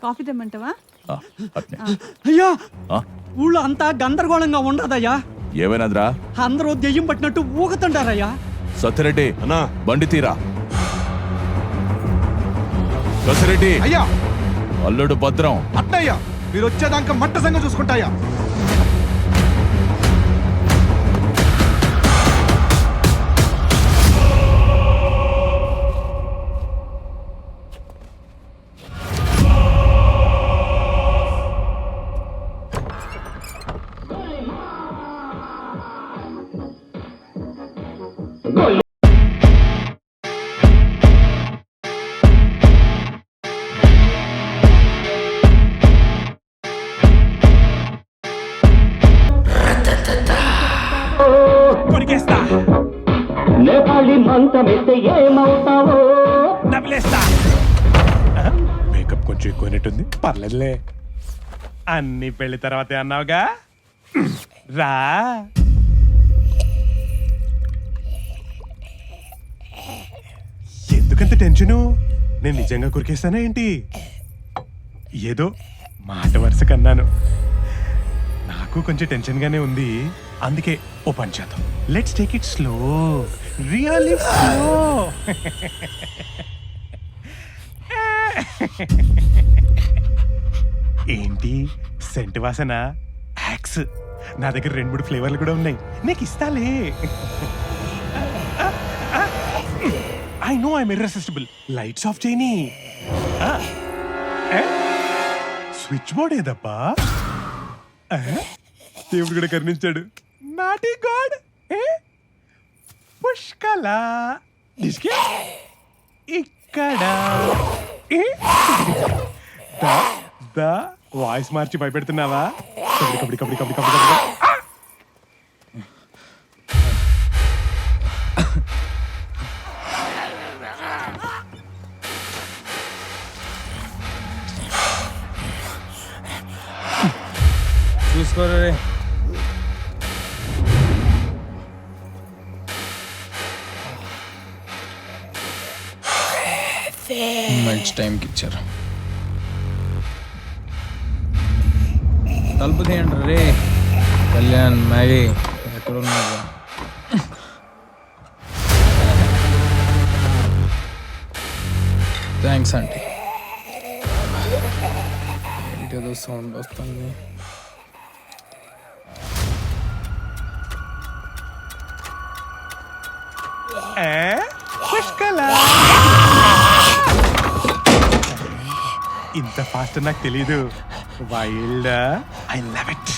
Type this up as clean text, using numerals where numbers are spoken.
Coffee తెమ్మంటావా? అయ్యా ఊళ్ళో అంతా గందరగోళంగా ఉండదయ్యా. ఏమైనాదిరా? అందరూ దెయ్యం పట్టినట్టు ఊగుతుంటారయ్యా. సత్యరెడ్డి అన్నా బండి తీరా. కసిరెడ్డి అయ్యా, అల్లుడు భద్రం. అట్టయ్యా, మీరు వచ్చేదాకా మట్ట సంగ చూసుకుంటాయా. నేపాళి మంతమెత్తే ఏమవుతావో నవ్వులేస్తా. మేకప్ కొంచెం ఎక్కువైనట్టుంది, పర్లేదులే. అన్ని పెళ్లి తర్వాతే అన్నావుగా, రా. ఎందుకంత టెన్షను? నేను నిజంగా కురికేస్తానా ఏంటి? ఏదో మాట వరుస కన్నాను. నాకు కొంచెం టెన్షన్ గానే ఉంది, అందుకే ఓ పని చేద్దాం. Let's take it slow, really slow. ఏంటి సెంట్ వాసన? యాక్స్. నా దగ్గర 2-3 ఫ్లేవర్లు కూడా ఉన్నాయి, నీకు ఇస్తాలే. I know I'm irresistible. Lights off చేయని. స్విచ్ బోర్డ్ ఏదప్పా? దేవుడు కూడా కరుణించాడు. Naughty god. పుష్కల ఇక్కడ వాయిస్ మార్చి భయపెడుతున్నావా? కబడి కబడి కబడి కబడి కబడి కబడి. చూసుకోరే. మంచి టైంకి ఇచ్చారు. తలుపు తీయండి రే. కళ్యాణ్ మ్యాగీ ఎక్కడున్నారు? Thanks aunty. ఏంటేదో సౌండ్ వస్తుంది. ఇంత ఫాస్ట్ నాకు తెలీదు. Wild, I love it.